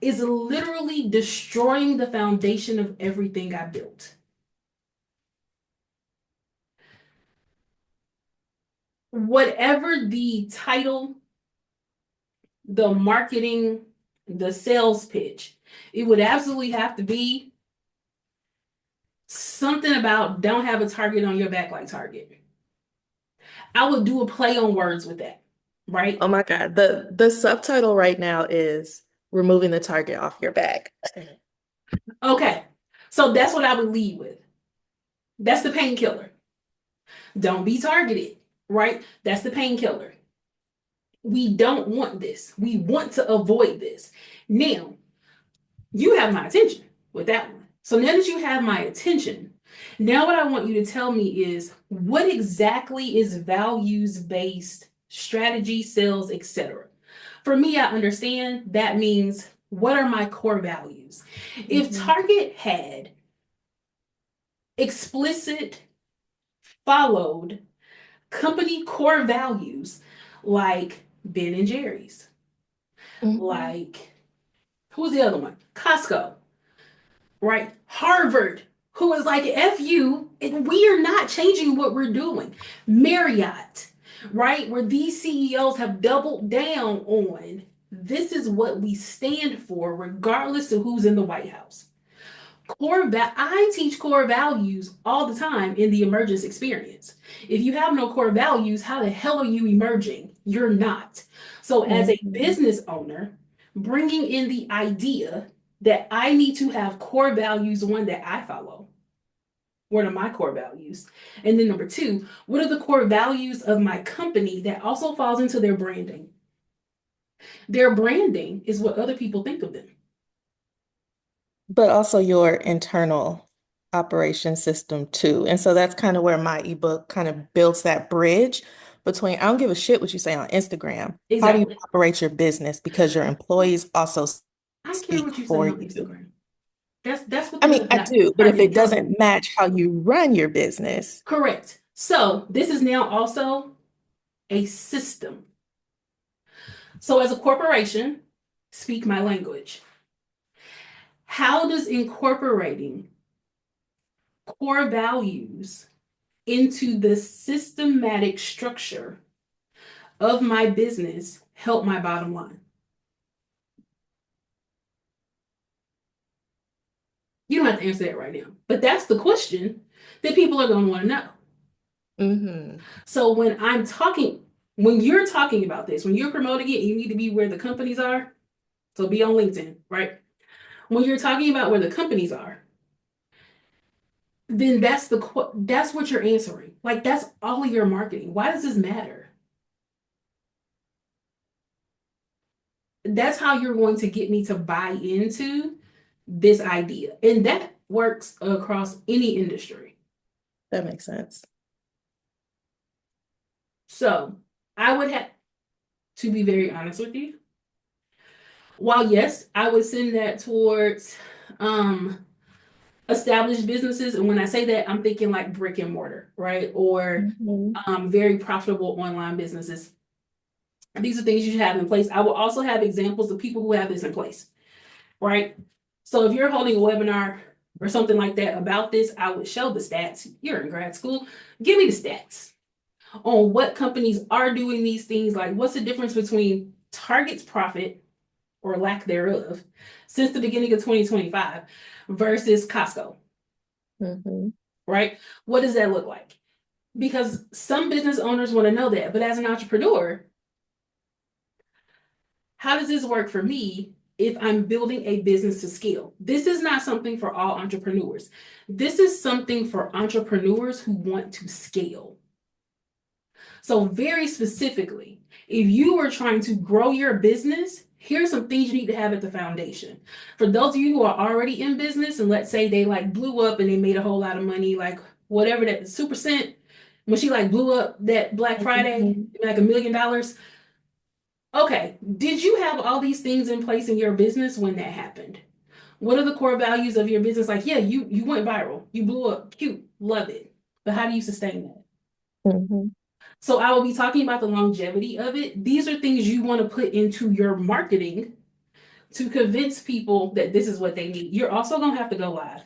is literally destroying the foundation of everything I built. Whatever the title, the marketing, the sales pitch, it would absolutely have to be something about don't have a target on your back like Target. I would do a play on words with that, right? Oh my God. The subtitle right now is removing the target off your back. Okay, so that's what I would lead with. That's the painkiller. Don't be targeted, right? That's the painkiller. We don't want this. We want to avoid this. Now, you have my attention with that one. So now that you have my attention, now what I want you to tell me is what exactly is values based strategy, sales, etc. For me, I understand that means what are my core values? If Mhm. Target had explicit, followed company core values like Ben and Jerry's, Mhm. like who's the other one? Costco, right? Harvard, who is like, F you, and we are not changing what we're doing. Marriott, right? Where these CEOs have doubled down on this is what we stand for, regardless of who's in the White House. I teach core values all the time in the emergence experience. If you have no core values, how the hell are you emerging? You're not. So, as a Mhm. business owner, bringing in the idea that I need to have core values, one that I follow. What are my core values? And then number two, what are the core values of my company that also falls into their branding? Their branding is what other people think of them. But also your internal operation system too. And so that's kind of where my ebook kind of builds that bridge between I don't give a shit what you say on Instagram. How do you Exactly. operate your business? Because your employees also I care speak what you say for on you. Instagram. That's what I the mean, book I not do, but trying if to it tell you. doesn't match how you run your business, Correct. So this is now also a system. So as a corporation, speak my language. How does incorporating core values into the systematic structure of my business help my bottom line? You don't have to answer that right now, but that's the question that people are going to want to know. hmm So when you're talking about this, when you're promoting it, you need to be where the companies are. So be on LinkedIn, right? When you're talking about where the companies are, then that's what you're answering. Like that's all of your marketing. Why does this matter? That's how you're going to get me to buy into this idea. And that works across any industry. that makes sense. So I would have to be very honest with you. While yes, I would send that towards um established businesses. And when I say that, I'm thinking like brick and mortar, right? Or Mhm. very profitable online businesses. These are things you should have in place. I will also have examples of people who have this in place, right? So if you're holding a webinar or something like that about this, I would show the stats. You're in grad school. Give me the stats on what companies are doing these things. Like, what's the difference between Target's profit or lack thereof since the beginning of 2025 versus Costco, Mhm. right? What does that look like? Because some business owners want to know that. But as an entrepreneur, how does this work for me if I'm building a business to scale? This is not something for all entrepreneurs. This is something for entrepreneurs who want to scale. So, very specifically, if you are trying to grow your business, Here's some things you need to have at the foundation. For those of you who are already in business and let's say they like blew up and they made a whole lot of money, like whatever that Super Cent, when she like blew up that Black Friday, Mhm. like $1 million. Okay, did you have all these things in place in your business when that happened? What are the core values of your business? Like, yeah, you went viral, you blew up, cute, love it. But how do you sustain that? Mhm. So I will be talking about the longevity of it. These are things you want to put into your marketing to convince people that this is what they need. You're also gonna have to go live.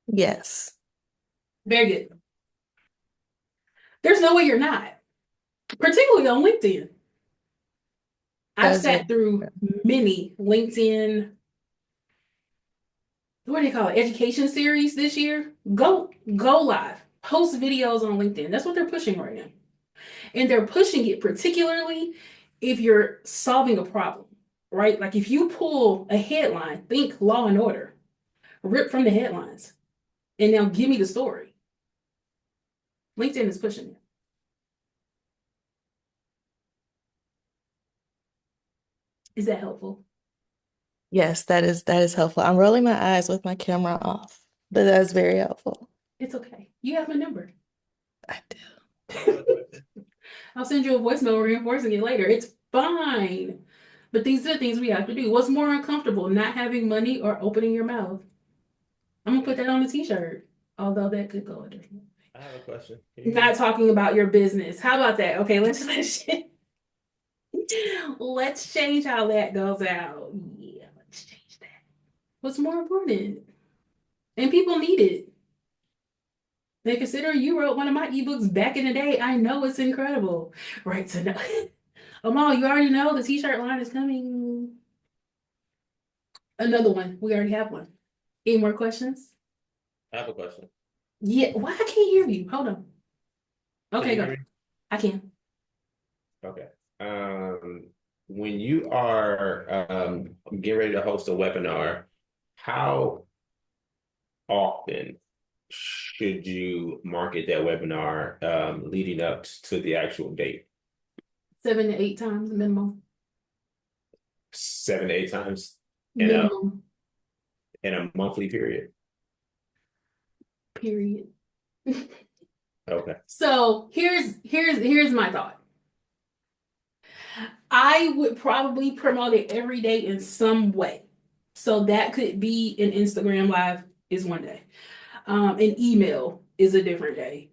Yes. Very good. There's no way you're not, particularly on LinkedIn. That I've is very sat through many LinkedIn, what do they call it, education series this year. Go live. Post videos on LinkedIn. That's what they're pushing right now. And they're pushing it particularly if you're solving a problem, right? Like if you pull a headline, think Law and Order, rip from the headlines, and now give me the story. LinkedIn is pushing it. Is that helpful? Yes, that is helpful. I'm rolling my eyes with my camera off, but that's very helpful. It's okay. You have my number. I do. I'll send you a voicemail reinforcing it later. It's fine. But these are the things we have to do. What's more uncomfortable, not having money or opening your mouth? I'm gonna put that on a t-shirt. Although that could go a different way. I have a question. Not talking about your business. How about that? Okay, let's change how that goes out. Yeah, let's change that. What's more important? And people need it. And considering you wrote one of my ebooks back in the day, I know it's incredible. Right, so no. Amal, you already know the t-shirt line is coming. Another one. We already have one. Any more questions? I have a question. Yeah, why I can't hear you? Hold on. Can Okay, you go. hear me? I can. Okay. When you are getting ready to host a webinar, how often should you market that webinar leading up to the actual date? 7 to 8 times minimum. 7 to 8 times Minimum. in a monthly period. Period. Okay. So here's my thought. I would probably promote it every day in some way. So that could be an Instagram live is one day. An email is a different day.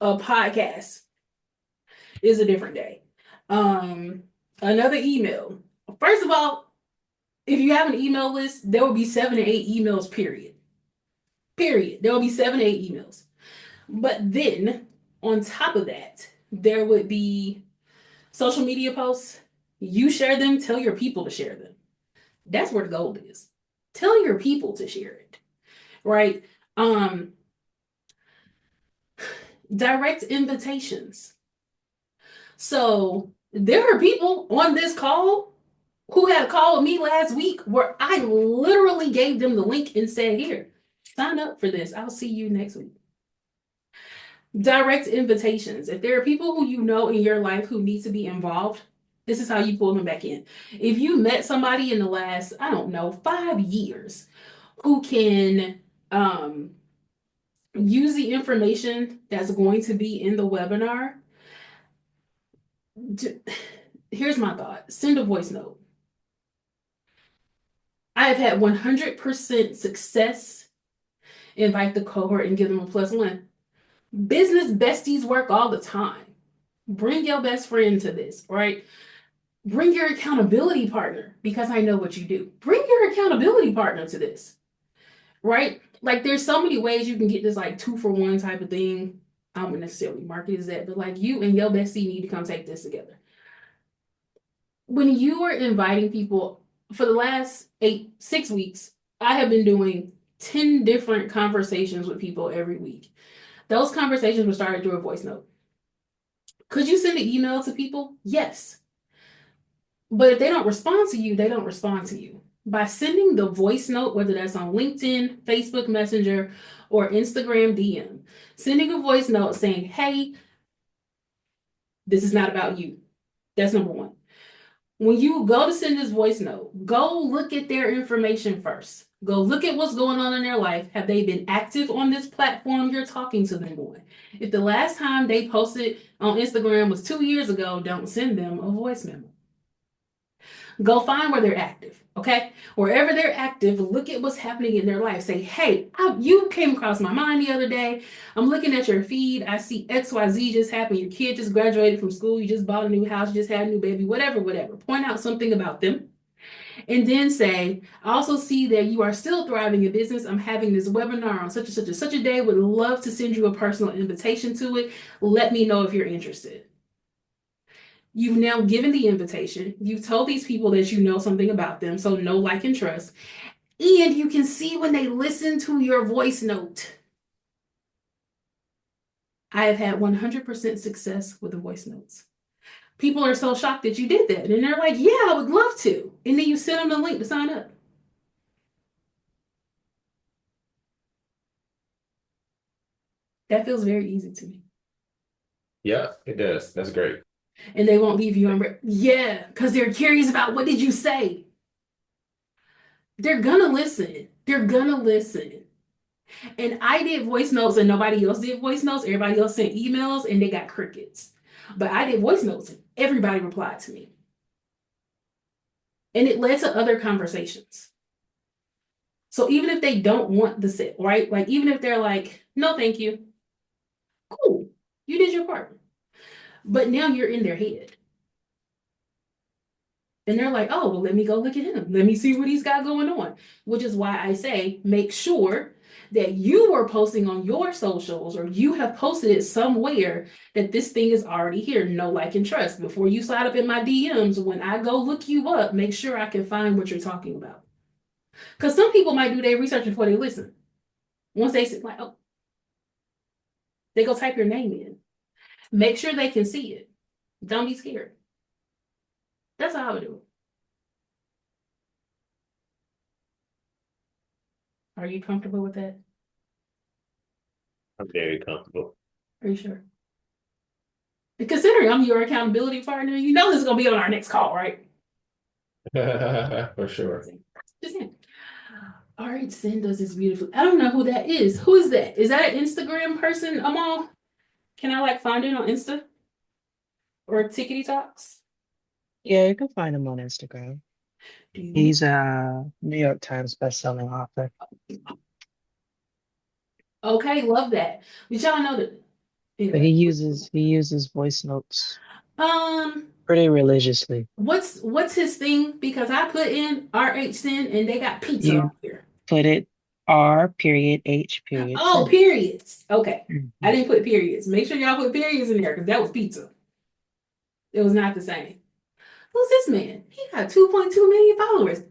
A podcast is a different day. Another email. First of all, if you have an email list, there will be 7 to 8 emails, period. Period. There will be 7 to 8 emails. But then on top of that, there would be social media posts. You share them, tell your people to share them. That's where the gold is. Tell your people to share it. Right? Um, direct invitations. So there are people on this call who had a call with me last week where I literally gave them the link and said, here, sign up for this. I'll see you next week. Direct invitations. If there are people who you know in your life who need to be involved, this is how you pull them back in. If you met somebody in the last, I don't know, 5 years who can use the information that's going to be in the webinar, here's my thought. Send a voice note. I have had 100% success. Invite the cohort and give them a +1. Business besties work all the time. Bring your best friend to this, right? Bring your accountability partner because I know what you do. Bring your accountability partner to this, right? Like there's so many ways you can get this like 2-for-1 type of thing. I don't necessarily market as that, but like you and your bestie need to come take this together. When you are inviting people for the last 6 weeks, I have been doing 10 different conversations with people every week. Those conversations were started through a voice note. Could you send an email to people? Yes. But if they don't respond to you, they don't respond to you. by sending the voice note, whether that's on LinkedIn, Facebook Messenger, or Instagram DM. Sending a voice note saying, hey, this is not about you. That's number one. When you go to send this voice note, go look at their information first. Go look at what's going on in their life. Have they been active on this platform you're talking to them on? If the last time they posted on Instagram was 2 years ago, don't send them a voice memo. Go find where they're active, okay? Wherever they're active, look at what's happening in their life. Say, hey, you came across my mind the other day. I'm looking at your feed. I see XYZ just happened. Your kid just graduated from school. You just bought a new house. You just had a new baby, whatever. Point out something about them. And then say, I also see that you are still thriving in business. I'm having this webinar on such and such and such a day. Would love to send you a personal invitation to it. Let me know if you're interested. You've now given the invitation. You've told these people that you know something about them, so know, like, and trust. And you can see when they listen to your voice note. I have had 100% success with the voice notes. People are so shocked that you did that. And they're like, yeah, I would love to. And then you send them the link to sign up. That feels very easy to me. Yeah, it does. That's great. And they won't leave you on red. Yeah, because they're curious about what did you say. They're gonna listen. They're gonna listen. And I did voice notes and nobody else did voice notes. Everybody else sent emails and they got crickets. But I did voice notes and everybody replied to me. And it led to other conversations. So even if they don't want the set, right? Like even if they're like, no, thank you. Cool. You did your part. But now you're in their head. And they're like, oh, well, let me go look at him. Let me see what he's got going on. Which is why I say make sure that you are posting on your socials or you have posted it somewhere that this thing is already here. Know, like, and trust. Before you slide up in my DMs, when I go look you up, make sure I can find what you're talking about. Because some people might do their research before they listen. Once they say, like, oh, they go type your name in. Make sure they can see it. Don't be scared. That's how I would do it. Are you comfortable with that? I'm very comfortable. Are you sure? And considering I'm your accountability partner, you know this is gonna be on our next call, right? For sure. Just saying. All right, send us this beautiful. I don't know who that is. Who is that? Is that an Instagram person, Amal? Can I like find it on Insta or Tickety Talks? Yeah, you can find him on Instagram. Do you He's a New York Times bestselling author. Okay, love that. But y'all know that. But Anyway, he uses voice notes um, pretty religiously. what's his thing? Because I put in RH10 and they got pizza on You here. put it R period H period Oh, sin. periods. Okay. Mhm. I didn't put periods. Make sure y'all put periods in there because that was pizza. It was not the same. Who's this man? He got 2.2 million followers.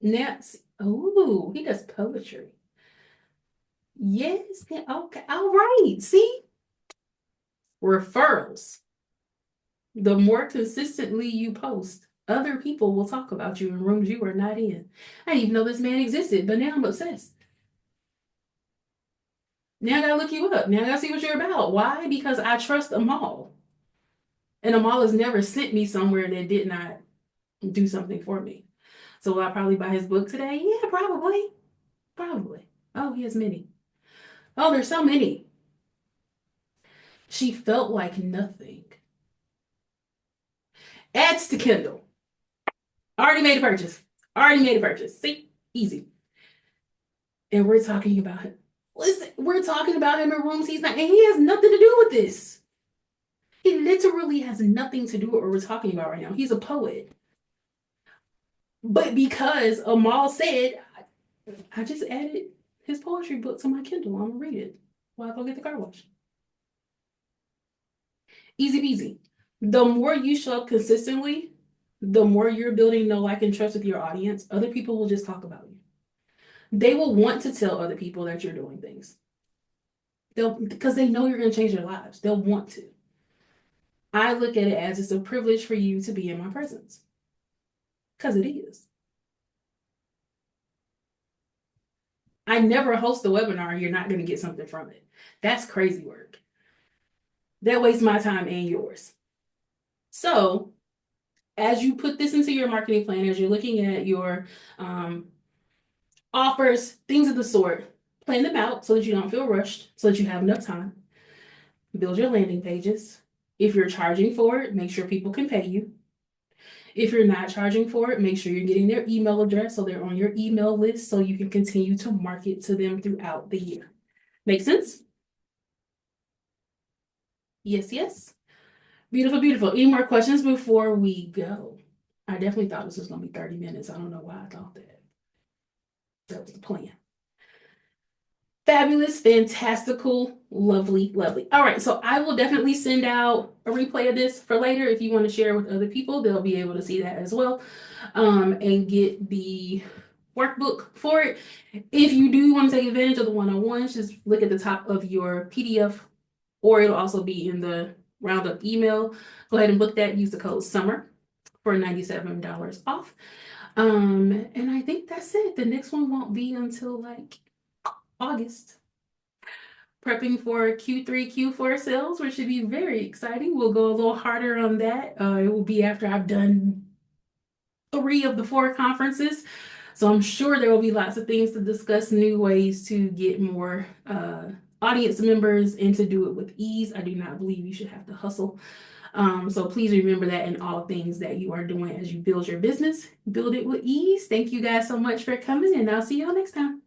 Nancy. Oh, he does poetry. Yes. Okay. All right. See? Referrals. The more consistently you post, other people will talk about you in rooms you are not in. I didn't even know this man existed, but now I'm obsessed. Now I gotta look you up. Now I gotta see what you're about. Why? Because I trust Amal. And Amal has never sent me somewhere that did not do something for me. So will I probably buy his book today? Yeah, probably. Probably. Oh, he has many. Oh, there's so many. She felt like nothing. Adds to Kindle. Already made a purchase. Already made a purchase. See? Easy. And we're talking about him. Listen, we're talking about him in rooms he's not, and he has nothing to do with this. He literally has nothing to do with what we're talking about right now. He's a poet. But because Amal said, I just added his poetry book to my Kindle. I'm gonna read it while I go get the car wash. Easy peasy. The more you show up consistently, the more you're building know, like, and trust with your audience. Other people will just talk about you. They will want to tell other people that you're doing things. Because they know you're gonna change their lives. They'll want to. I look at it as it's a privilege for you to be in my presence. Because it is. I never host a webinar, you're not going to get something from it. That's crazy work. That wastes my time and yours. So, as you put this into your marketing plan, as you're looking at your offers, things of the sort, plan them out so that you don't feel rushed, so that you have enough time. Build your landing pages. If you're charging for it, make sure people can pay you. If you're not charging for it, make sure you're getting their email address so they're on your email list so you can continue to market to them throughout the year. Make sense? Yes, yes. Beautiful, beautiful. Any more questions before we go? I definitely thought this was going to be 30 minutes. I don't know why I thought that. That was the plan. Fabulous, fantastical, lovely, lovely. All right, so I will definitely send out a replay of this for later. If you want to share with other people, they'll be able to see that as well, and get the workbook for it. If you do want to take advantage of the one-on-ones, just look at the top of your PDF, or it'll also be in the roundup email. Go ahead and book that. Use the code SUMMER for $97 off. And I think that's it. The next one won't be until like August. Prepping for Q3, Q4 sales, which should be very exciting. We'll go a little harder on that. It will be after I've done 3 of the 4 conferences. So I'm sure there will be lots of things to discuss, new ways to get more audience members and to do it with ease. I do not believe you should have to hustle. So please remember that in all things that you are doing as you build your business, build it with ease. Thank you guys so much for coming, and I'll see y'all next time.